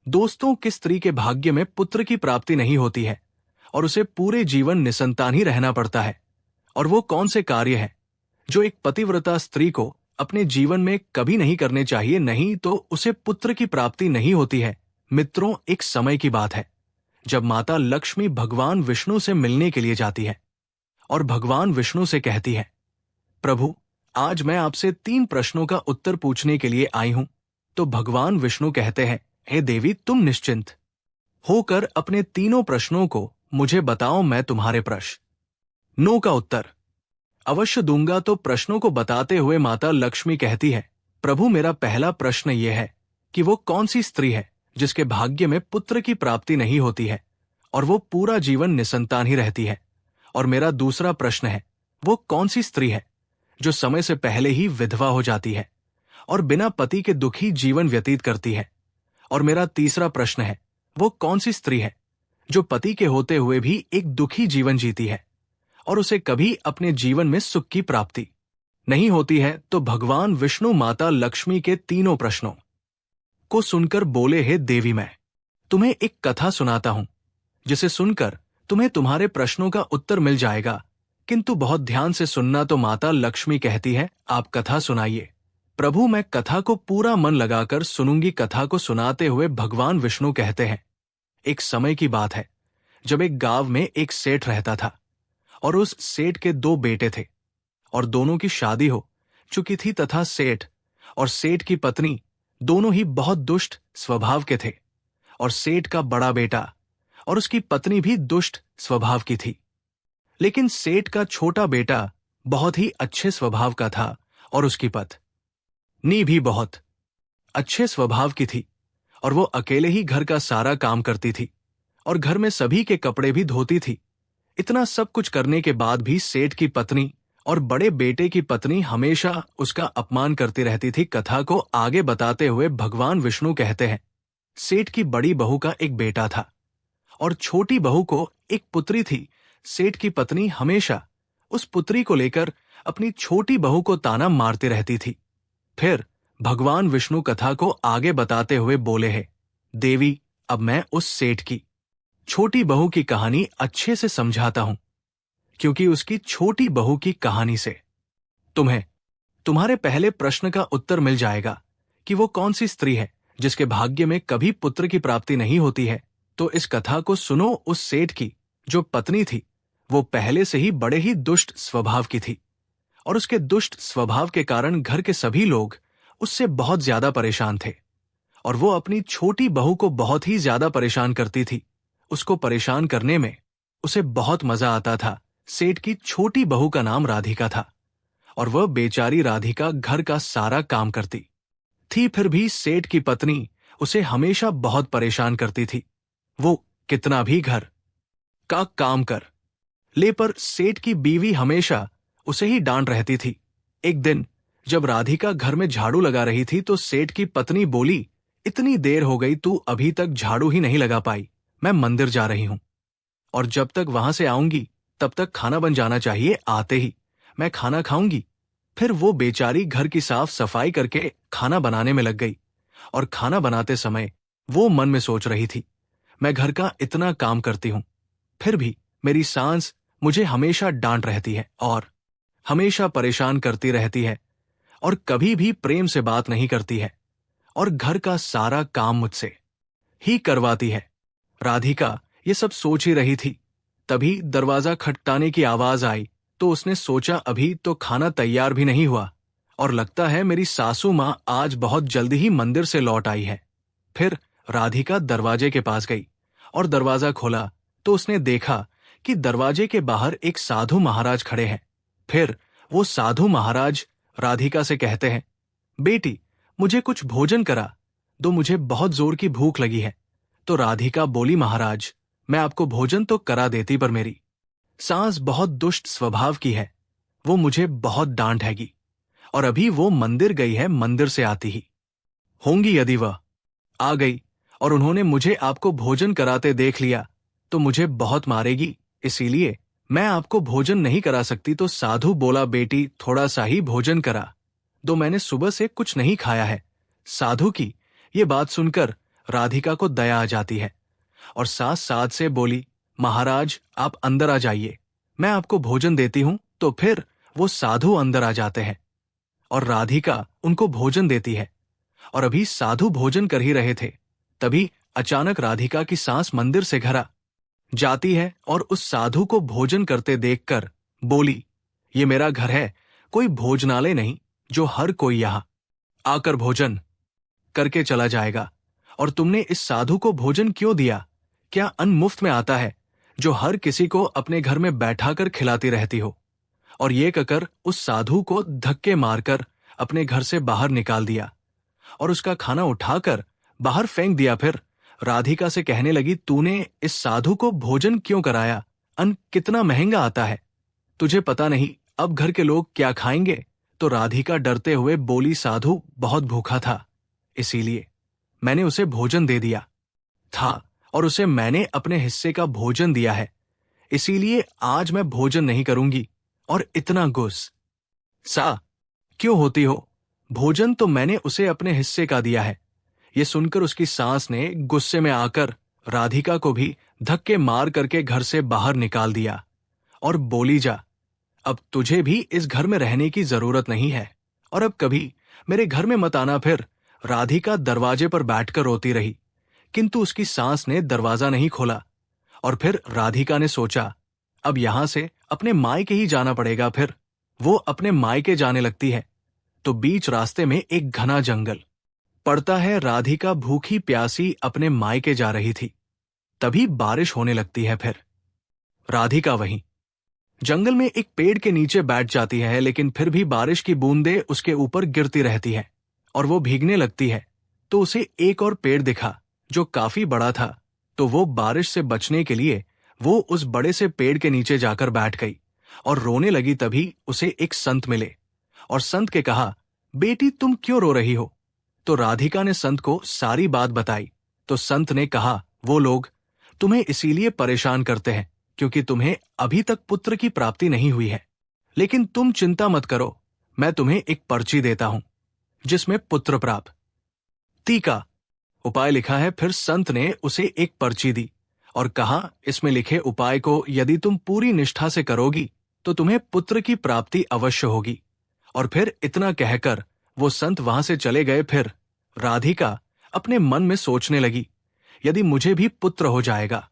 दोस्तों, किस स्त्री के भाग्य में पुत्र की प्राप्ति नहीं होती है और उसे पूरे जीवन निसंतान ही रहना पड़ता है? और वो कौन से कार्य हैं जो एक पतिव्रता स्त्री को अपने जीवन में कभी नहीं करने चाहिए, नहीं तो उसे पुत्र की प्राप्ति नहीं होती है? मित्रों, एक समय की बात है जब माता लक्ष्मी भगवान विष्णु से मिलने के लिए जाती है और भगवान विष्णु से कहती है, प्रभु, आज मैं आपसे 3 प्रश्नों का उत्तर पूछने के लिए आई हूं। तो भगवान विष्णु कहते हैं, हे देवी, तुम निश्चिंत होकर अपने तीनों प्रश्नों को मुझे बताओ, मैं तुम्हारे प्रश्नों का उत्तर अवश्य दूंगा। तो प्रश्नों को बताते हुए माता लक्ष्मी कहती है, प्रभु, मेरा पहला प्रश्न यह है कि वो कौन सी स्त्री है जिसके भाग्य में पुत्र की प्राप्ति नहीं होती है और वो पूरा जीवन निसंतान ही रहती है? और मेरा दूसरा प्रश्न है, वो कौन सी स्त्री है जो समय से पहले ही विधवा हो जाती है और बिना पति के दुखी जीवन व्यतीत करती है? और मेरा तीसरा प्रश्न है, वो कौन सी स्त्री है जो पति के होते हुए भी एक दुखी जीवन जीती है और उसे कभी अपने जीवन में सुख की प्राप्ति नहीं होती है? तो भगवान विष्णु माता लक्ष्मी के तीनों प्रश्नों को सुनकर बोले, हे देवी, मैं तुम्हें एक कथा सुनाता हूं जिसे सुनकर तुम्हें तुम्हारे प्रश्नों का उत्तर मिल जाएगा, किंतु बहुत ध्यान से सुनना। तो माता लक्ष्मी कहती है, आप कथा सुनाइए। प्रभु, मैं कथा को पूरा मन लगाकर सुनूंगी। कथा को सुनाते हुए भगवान विष्णु कहते हैं, एक समय की बात है जब एक गांव में एक सेठ रहता था और उस सेठ के 2 बेटे थे और दोनों की शादी हो चुकी थी तथा सेठ और सेठ की पत्नी दोनों ही बहुत दुष्ट स्वभाव के थे और सेठ का बड़ा बेटा और उसकी पत्नी भी दुष्ट स्वभाव की थी। लेकिन सेठ का छोटा बेटा बहुत ही अच्छे स्वभाव का था और उसकी पत्नी भी बहुत अच्छे स्वभाव की थी और वो अकेले ही घर का सारा काम करती थी और घर में सभी के कपड़े भी धोती थी। इतना सब कुछ करने के बाद भी सेठ की पत्नी और बड़े बेटे की पत्नी हमेशा उसका अपमान करती रहती थी। कथा को आगे बताते हुए भगवान विष्णु कहते हैं, सेठ की बड़ी बहू का एक बेटा था और छोटी बहू को एक पुत्री थी। सेठ की पत्नी हमेशा उस पुत्री को लेकर अपनी छोटी बहू को ताना मारती रहती थी। फिर भगवान विष्णु कथा को आगे बताते हुए बोले, हैं देवी, अब मैं उस सेठ की छोटी बहू की कहानी अच्छे से समझाता हूं, क्योंकि उसकी छोटी बहू की कहानी से तुम्हें तुम्हारे पहले प्रश्न का उत्तर मिल जाएगा कि वो कौन सी स्त्री है जिसके भाग्य में कभी पुत्र की प्राप्ति नहीं होती है। तो इस कथा को सुनो। उस सेठ की जो पत्नी थी वो पहले से ही बड़े ही दुष्ट स्वभाव की थी और उसके दुष्ट स्वभाव के कारण घर के सभी लोग उससे बहुत ज्यादा परेशान थे और वो अपनी छोटी बहू को बहुत ही ज्यादा परेशान करती थी। उसको परेशान करने में उसे बहुत मजा आता था। सेठ की छोटी बहू का नाम राधिका था और वह बेचारी राधिका घर का सारा काम करती थी, फिर भी सेठ की पत्नी उसे हमेशा बहुत परेशान करती थी। वो कितना भी घर का काम कर ले, पर सेठ की बीवी हमेशा उसे ही डांट रहती थी। एक दिन जब राधिका घर में झाड़ू लगा रही थी तो सेठ की पत्नी बोली, इतनी देर हो गई, तू अभी तक झाड़ू ही नहीं लगा पाई। मैं मंदिर जा रही हूं और जब तक वहां से आऊंगी तब तक खाना बन जाना चाहिए। आते ही मैं खाना खाऊंगी। फिर वो बेचारी घर की साफ सफाई करके खाना बनाने में लग गई और खाना बनाते समय वो मन में सोच रही थी, मैं घर का इतना काम करती हूं, फिर भी मेरी सास मुझे हमेशा डांट रहती है और हमेशा परेशान करती रहती है और कभी भी प्रेम से बात नहीं करती है और घर का सारा काम मुझसे ही करवाती है। राधिका ये सब सोच ही रही थी, तभी दरवाजा खटखटाने की आवाज आई तो उसने सोचा, अभी तो खाना तैयार भी नहीं हुआ और लगता है मेरी सासू माँ आज बहुत जल्दी ही मंदिर से लौट आई है। फिर राधिका दरवाजे के पास गई और दरवाजा खोला तो उसने देखा कि दरवाजे के बाहर एक साधु महाराज खड़े हैं। फिर वो साधु महाराज राधिका से कहते हैं, बेटी, मुझे कुछ भोजन करा दो, मुझे बहुत जोर की भूख लगी है। तो राधिका बोली, महाराज, मैं आपको भोजन तो करा देती, पर मेरी सास बहुत दुष्ट स्वभाव की है, वो मुझे बहुत डांटेगी और अभी वो मंदिर गई है, मंदिर से आती ही होंगी। यदि वह आ गई और उन्होंने मुझे आपको भोजन कराते देख लिया तो मुझे बहुत मारेगी, इसीलिए मैं आपको भोजन नहीं करा सकती। तो साधु बोला, बेटी, थोड़ा सा ही भोजन करा दो, मैंने सुबह से कुछ नहीं खाया है। साधु की ये बात सुनकर राधिका को दया आ जाती है और साथ साथ से बोली, महाराज आप अंदर आ जाइए, मैं आपको भोजन देती हूं। तो फिर वो साधु अंदर आ जाते हैं और राधिका उनको भोजन देती है। और अभी साधु भोजन कर ही रहे थे, तभी अचानक राधिका की सांस मंदिर से घर आ जाती है और उस साधु को भोजन करते देखकर बोली, ये मेरा घर है, कोई भोजनालय नहीं जो हर कोई यहां आकर भोजन करके चला जाएगा। और तुमने इस साधु को भोजन क्यों दिया? क्या अन्न मुफ्त में आता है जो हर किसी को अपने घर में बैठाकर खिलाती रहती हो? और ये कहकर उस साधु को धक्के मारकर अपने घर से बाहर निकाल दिया और उसका खाना उठाकर बाहर फेंक दिया। फिर राधिका से कहने लगी, तूने इस साधु को भोजन क्यों कराया? अन्न कितना महंगा आता है, तुझे पता नहीं अब घर के लोग क्या खाएंगे? तो राधिका डरते हुए बोली, साधु बहुत भूखा था, इसीलिए मैंने उसे भोजन दे दिया था और उसे मैंने अपने हिस्से का भोजन दिया है, इसीलिए आज मैं भोजन नहीं करूंगी। और इतना गुस्सा क्यों होती हो? भोजन तो मैंने उसे अपने हिस्से का दिया है। ये सुनकर उसकी सास ने गुस्से में आकर राधिका को भी धक्के मार करके घर से बाहर निकाल दिया और बोली, जा, अब तुझे भी इस घर में रहने की जरूरत नहीं है और अब कभी मेरे घर में मत आना। फिर राधिका दरवाजे पर बैठकर रोती रही, किंतु उसकी सास ने दरवाजा नहीं खोला। और फिर राधिका ने सोचा, अब यहां से अपने मायके ही जाना पड़ेगा। फिर वो अपने मायके जाने लगती है तो बीच रास्ते में एक घना जंगल पड़ता है। राधिका भूखी प्यासी अपने मायके जा रही थी, तभी बारिश होने लगती है। फिर राधिका वहीं जंगल में एक पेड़ के नीचे बैठ जाती है, लेकिन फिर भी बारिश की बूंदें उसके ऊपर गिरती रहती है और वो भीगने लगती है। तो उसे एक और पेड़ दिखा जो काफी बड़ा था, तो वो बारिश से बचने के लिए वो उस बड़े से पेड़ के नीचे जाकर बैठ गई और रोने लगी। तभी उसे एक संत मिले और संत के कहा, बेटी तुम क्यों रो रही हो? तो राधिका ने संत को सारी बात बताई। तो संत ने कहा, वो लोग तुम्हें इसीलिए परेशान करते हैं क्योंकि तुम्हें अभी तक पुत्र की प्राप्ति नहीं हुई है, लेकिन तुम चिंता मत करो, मैं तुम्हें एक पर्ची देता हूं जिसमें पुत्र प्राप्ति का उपाय लिखा है। फिर संत ने उसे एक पर्ची दी और कहा, इसमें लिखे उपाय को यदि तुम पूरी निष्ठा से करोगी तो तुम्हें पुत्र की प्राप्ति अवश्य होगी। और फिर इतना कहकर वो संत वहां से चले गए। फिर राधिका अपने मन में सोचने लगी, यदि मुझे भी पुत्र हो जाएगा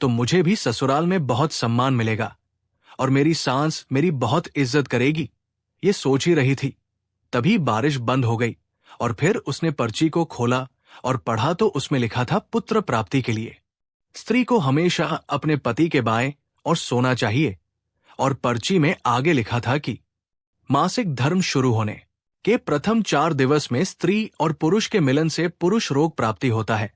तो मुझे भी ससुराल में बहुत सम्मान मिलेगा और मेरी सास मेरी बहुत इज्जत करेगी। ये सोच ही रही थी, तभी बारिश बंद हो गई और फिर उसने पर्ची को खोला और पढ़ा तो उसमें लिखा था, पुत्र प्राप्ति के लिए स्त्री को हमेशा अपने पति के बाएं और सोना चाहिए। और पर्ची में आगे लिखा था कि मासिक धर्म शुरू होने के प्रथम 4 दिवस में स्त्री और पुरुष के मिलन से पुरुष रोग प्राप्ति होता है,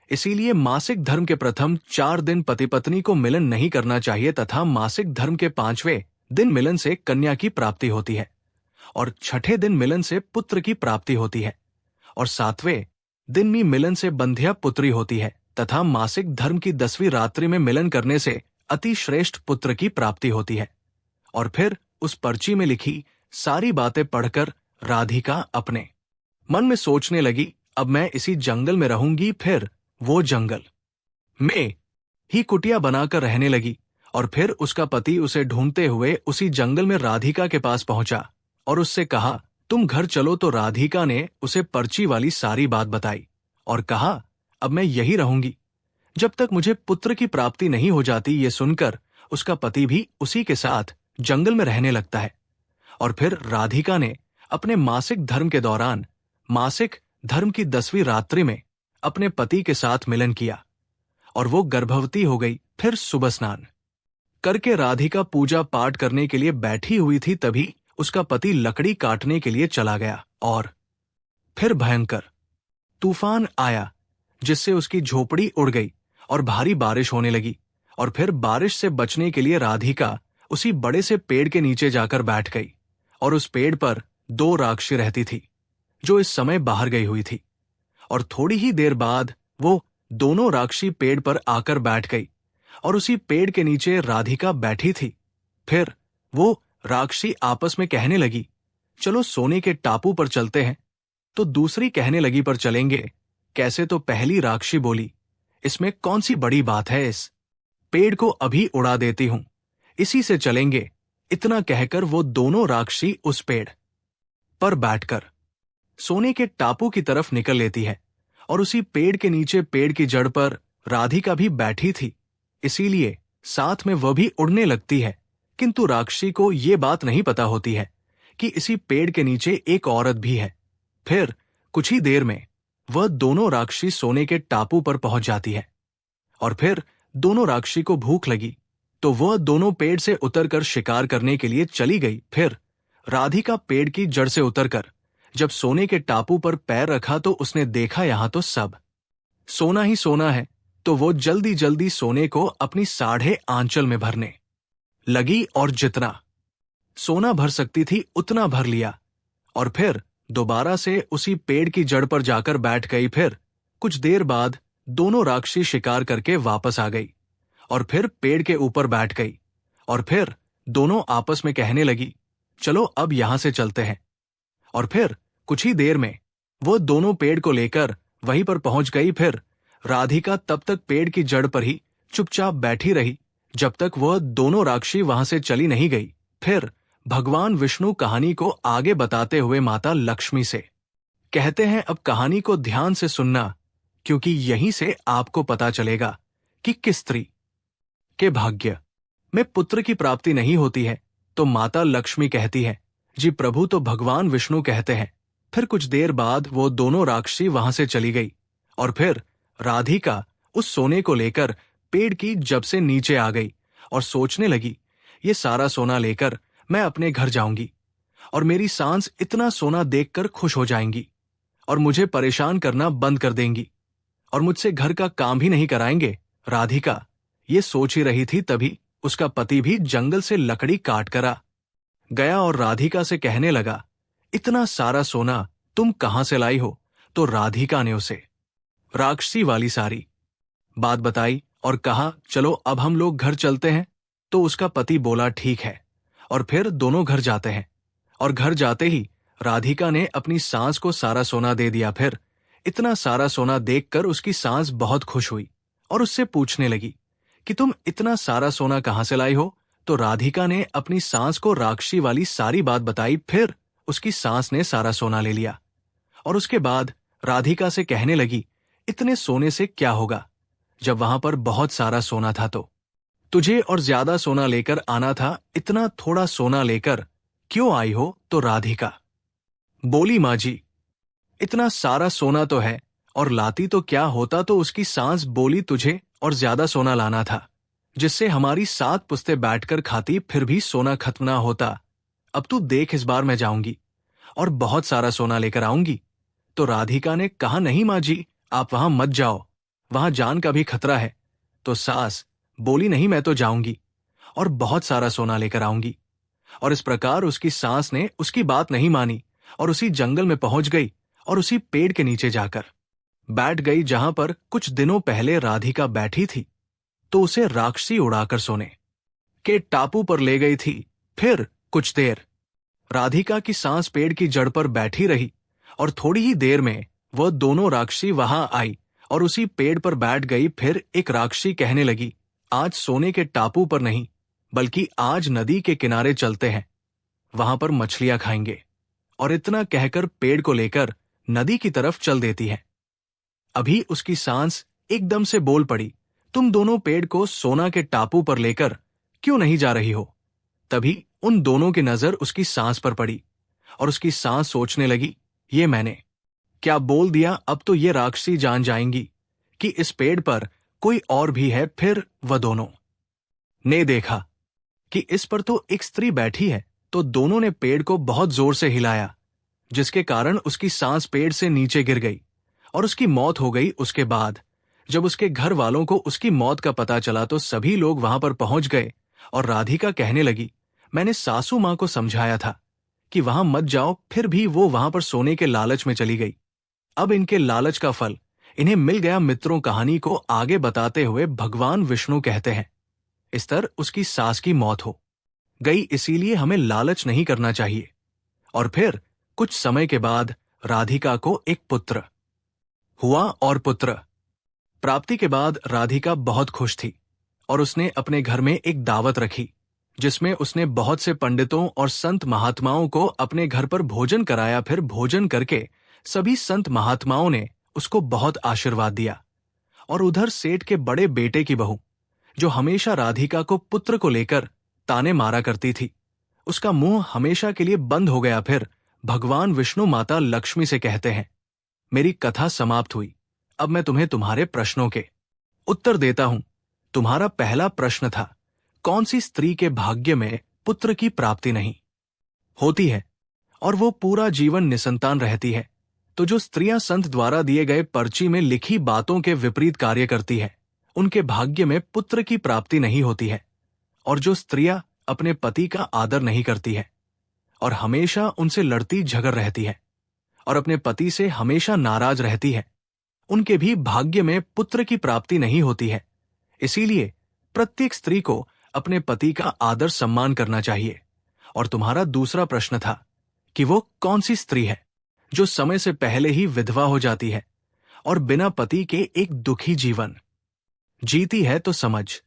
इसीलिए मासिक धर्म के प्रथम 4 दिन पति पत्नी को मिलन नहीं करना चाहिए तथा मासिक धर्म के 5वें दिन मिलन से कन्या की प्राप्ति होती है और 6ठे दिन मिलन से पुत्र की प्राप्ति होती है और 7वें दिन में मिलन से बंध्या पुत्री होती है तथा मासिक धर्म की 10वीं रात्रि में मिलन करने से अति श्रेष्ठ पुत्र की प्राप्ति होती है। और फिर उस पर्ची में लिखी सारी बातें पढ़कर राधिका अपने मन में सोचने लगी, अब मैं इसी जंगल में रहूंगी। फिर वो जंगल में ही कुटिया बनाकर रहने लगी और फिर उसका पति उसे ढूंढते हुए उसी जंगल में राधिका के पास पहुंचा और उससे कहा, तुम घर चलो। तो राधिका ने उसे पर्ची वाली सारी बात बताई और कहा, अब मैं यही रहूंगी जब तक मुझे पुत्र की प्राप्ति नहीं हो जाती। ये सुनकर उसका पति भी उसी के साथ जंगल में रहने लगता है। और फिर राधिका ने अपने मासिक धर्म के दौरान मासिक धर्म की 10वीं रात्रि में अपने पति के साथ मिलन किया और वो गर्भवती हो गई। फिर सुबह स्नान करके राधिका पूजा पाठ करने के लिए बैठी हुई थी, तभी उसका पति लकड़ी काटने के लिए चला गया और फिर भयंकर तूफान आया जिससे उसकी झोपड़ी उड़ गई और भारी बारिश होने लगी। और फिर बारिश से बचने के लिए राधिका उसी बड़े से पेड़ के नीचे जाकर बैठ गई और उस पेड़ पर 2 राक्षसी रहती थी जो इस समय बाहर गई हुई थी। और थोड़ी ही देर बाद वो दोनों राक्षसी पेड़ पर आकर बैठ गई और उसी पेड़ के नीचे राधिका बैठी थी। फिर वो राक्षसी आपस में कहने लगी, चलो सोने के टापू पर चलते हैं। तो दूसरी कहने लगी, पर चलेंगे कैसे तो पहली राक्षसी बोली, इसमें कौन सी बड़ी बात है, इस पेड़ को अभी उड़ा देती हूं, इसी से चलेंगे। इतना कहकर वो दोनों राक्षसी उस पेड़ पर बैठकर सोने के टापू की तरफ निकल लेती है। और उसी पेड़ के नीचे पेड़ की जड़ पर राधिका भी बैठी थी, इसीलिए साथ में वह भी उड़ने लगती है। किंतु राक्षसी को ये बात नहीं पता होती है कि इसी पेड़ के नीचे एक औरत भी है। फिर कुछ ही देर में वह दोनों राक्षसी सोने के टापू पर पहुंच जाती है। और फिर दोनों राक्षसी को भूख लगी तो वह दोनों पेड़ से उतरकर शिकार करने के लिए चली गई। फिर राधिका पेड़ की जड़ से उतरकर जब सोने के टापू पर पैर रखा तो उसने देखा यहां तो सब सोना ही सोना है। तो वो जल्दी जल्दी सोने को अपनी साढ़े आंचल में भरने लगी और जितना सोना भर सकती थी उतना भर लिया। और फिर दोबारा से उसी पेड़ की जड़ पर जाकर बैठ गई। फिर कुछ देर बाद दोनों राक्षसी शिकार करके वापस आ गई और फिर पेड़ के ऊपर बैठ गई। और फिर दोनों आपस में कहने लगी, चलो अब यहां से चलते हैं। और फिर कुछ ही देर में वो दोनों पेड़ को लेकर वहीं पर पहुंच गई। फिर राधिका तब तक पेड़ की जड़ पर ही चुपचाप बैठी रही जब तक वह दोनों राक्षसी वहां से चली नहीं गई। फिर भगवान विष्णु कहानी को आगे बताते हुए माता लक्ष्मी से कहते हैं, अब कहानी को ध्यान से सुनना, क्योंकि यहीं से आपको पता चलेगा कि किस स्त्री के भाग्य में पुत्र की प्राप्ति नहीं होती है। तो माता लक्ष्मी कहती है, जी प्रभु, तो भगवान विष्णु कहते हैं। फिर कुछ देर बाद वो दोनों राक्षसी वहां से चली गई और फिर राधिका उस सोने को लेकर पेड़ की जब से नीचे आ गई और सोचने लगी, ये सारा सोना लेकर मैं अपने घर जाऊंगी और मेरी सांस इतना सोना देखकर खुश हो जाएंगी और मुझे परेशान करना बंद कर देंगी और मुझसे घर का काम भी नहीं कराएंगे। राधिका ये सोच ही रही थी, तभी उसका पति भी जंगल से लकड़ी काट कर आ गया और राधिका से कहने लगा, इतना सारा सोना तुम कहां से लाई हो? तो राधिका ने उसे राक्षसी वाली सारी बात बताई और कहा, चलो अब हम लोग घर चलते हैं। तो उसका पति बोला, ठीक है। और फिर दोनों घर जाते हैं और घर जाते ही राधिका ने अपनी सांस को सारा सोना दे दिया। फिर इतना सारा सोना देखकर उसकी सांस बहुत खुश हुई और उससे पूछने लगी कि तुम इतना सारा सोना कहां से लाई हो? तो राधिका ने अपनी सांस को राक्षसी वाली सारी बात बताई। फिर उसकी सांस ने सारा सोना ले लिया और उसके बाद राधिका से कहने लगी, इतने सोने से क्या होगा जब वहां पर बहुत सारा सोना था? तो तुझे और ज्यादा सोना लेकर आना था, इतना थोड़ा सोना लेकर क्यों आई हो? तो राधिका बोली, माँ जी, इतना सारा सोना तो है और लाती तो क्या होता? तो उसकी सांस बोली, तुझे और ज्यादा सोना लाना था जिससे हमारी 7 पुश्ते बैठकर खाती, फिर भी सोना खत्म ना होता। अब तू देख, इस बार मैं जाऊंगी और बहुत सारा सोना लेकर आऊंगी। तो राधिका ने कहा, नहीं माँ जी, आप वहां मत जाओ, वहां जान का भी खतरा है। तो सास बोली, नहीं मैं तो जाऊंगी और बहुत सारा सोना लेकर आऊंगी। और इस प्रकार उसकी सास ने उसकी बात नहीं मानी और उसी जंगल में पहुंच गई और उसी पेड़ के नीचे जाकर बैठ गई जहां पर कुछ दिनों पहले राधिका बैठी थी। तो उसे राक्षसी उड़ाकर सोने के टापू पर ले गई थी। फिर कुछ देर राधिका की सांस पेड़ की जड़ पर बैठी रही और थोड़ी ही देर में वह दोनों राक्षसी वहां आई और उसी पेड़ पर बैठ गई। फिर एक राक्षसी कहने लगी, आज सोने के टापू पर नहीं बल्कि आज नदी के किनारे चलते हैं, वहां पर मछलियां खाएंगे। और इतना कहकर पेड़ को लेकर नदी की तरफ चल देती है। अभी उसकी सांस एकदम से बोल पड़ी, तुम दोनों पेड़ को सोना के टापू पर लेकर क्यों नहीं जा रही हो? तभी उन दोनों की नजर उसकी सांस पर पड़ी और उसकी सांस सोचने लगी, ये मैंने क्या बोल दिया? अब तो ये राक्षसी जान जाएंगी कि इस पेड़ पर कोई और भी है। फिर वह दोनों ने देखा कि इस पर तो एक स्त्री बैठी है। तो दोनों ने पेड़ को बहुत जोर से हिलाया, जिसके कारण उसकी सांस पेड़ से नीचे गिर गई और उसकी मौत हो गई। उसके बाद जब उसके घर वालों को उसकी मौत का पता चला तो सभी लोग वहां पर पहुंच गए और राधिका कहने लगी, मैंने सासू मां को समझाया था कि वहां मत जाओ, फिर भी वो वहां पर सोने के लालच में चली गई। अब इनके लालच का फल इन्हें मिल गया। मित्रों, कहानी को आगे बताते हुए भगवान विष्णु कहते हैं, इस तरह उसकी सास की मौत हो गई, इसीलिए हमें लालच नहीं करना चाहिए। और फिर कुछ समय के बाद राधिका को एक पुत्र हुआ और पुत्र प्राप्ति के बाद राधिका बहुत खुश थी और उसने अपने घर में एक दावत रखी जिसमें उसने बहुत से पंडितों और संत महात्माओं को अपने घर पर भोजन कराया। फिर भोजन करके सभी संत महात्माओं ने उसको बहुत आशीर्वाद दिया। और उधर सेठ के बड़े बेटे की बहू, जो हमेशा राधिका को पुत्र को लेकर ताने मारा करती थी, उसका मुंह हमेशा के लिए बंद हो गया। फिर भगवान विष्णु माता लक्ष्मी से कहते हैं, मेरी कथा समाप्त हुई, अब मैं तुम्हें तुम्हारे प्रश्नों के उत्तर देता हूं। तुम्हारा पहला प्रश्न था, कौन सी स्त्री के भाग्य में पुत्र की प्राप्ति नहीं होती है और वो पूरा जीवन निसंतान रहती है? तो जो स्त्रियां संत द्वारा दिए गए पर्ची में लिखी बातों के विपरीत कार्य करती है, उनके भाग्य में पुत्र की प्राप्ति नहीं होती है। और जो स्त्रियां अपने पति का आदर नहीं करती है और हमेशा उनसे लड़ती झगड़ रहती है और अपने पति से हमेशा नाराज रहती है, उनके भी भाग्य में पुत्र की प्राप्ति नहीं होती है। इसीलिए प्रत्येक स्त्री को अपने पति का आदर सम्मान करना चाहिए। और तुम्हारा दूसरा प्रश्न था कि वो कौन सी स्त्री है जो समय से पहले ही विधवा हो जाती है और बिना पति के एक दुखी जीवन जीती है। तो समझ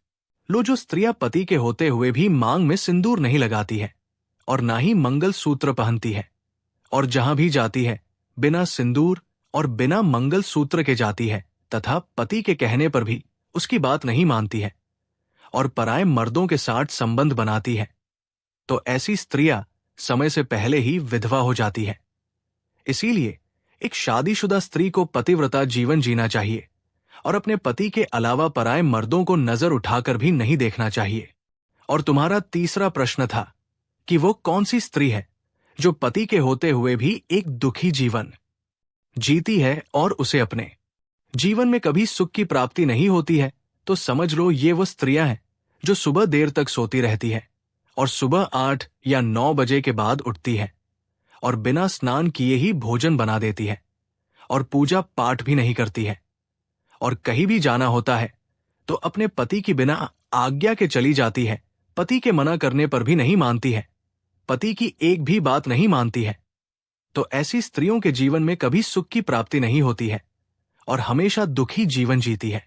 लो, जो स्त्रियां पति के होते हुए भी मांग में सिंदूर नहीं लगाती है और ना ही मंगल सूत्र पहनती है और जहां भी जाती है बिना सिंदूर और बिना मंगल सूत्र के जाती है तथा पति के कहने पर भी उसकी बात नहीं मानती है और पराये मर्दों के साथ संबंध बनाती है, तो ऐसी स्त्रियां समय से पहले ही विधवा हो जाती है। इसीलिए एक शादीशुदा स्त्री को पतिव्रता जीवन जीना चाहिए और अपने पति के अलावा पराये मर्दों को नजर उठाकर भी नहीं देखना चाहिए। और तुम्हारा तीसरा प्रश्न था कि वो कौन सी स्त्री है जो पति के होते हुए भी एक दुखी जीवन जीती है और उसे अपने जीवन में कभी सुख की प्राप्ति नहीं होती है। तो समझ लो, ये वो स्त्रियां हैं जो सुबह देर तक सोती रहती है और सुबह 8 या 9 बजे के बाद उठती है और बिना स्नान किए ही भोजन बना देती है और पूजा पाठ भी नहीं करती है और कहीं भी जाना होता है तो अपने पति की बिना आज्ञा के चली जाती है, पति के मना करने पर भी नहीं मानती है, पति की एक भी बात नहीं मानती है। तो ऐसी स्त्रियों के जीवन में कभी सुख की प्राप्ति नहीं होती है और हमेशा दुखी जीवन जीती है।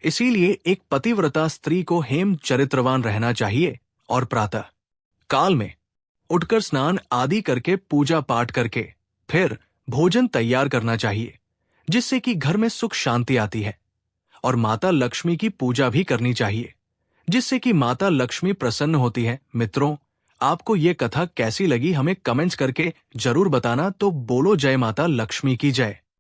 इसीलिए एक पतिव्रता स्त्री को हेम चरित्रवान रहना चाहिए और प्रातः काल में उठकर स्नान आदि करके पूजा पाठ करके फिर भोजन तैयार करना चाहिए, जिससे कि घर में सुख शांति आती है। और माता लक्ष्मी की पूजा भी करनी चाहिए, जिससे कि माता लक्ष्मी प्रसन्न होती है। मित्रों, आपको ये कथा कैसी लगी हमें कमेंट्स करके जरूर बताना। तो बोलो जय माता लक्ष्मी की जय।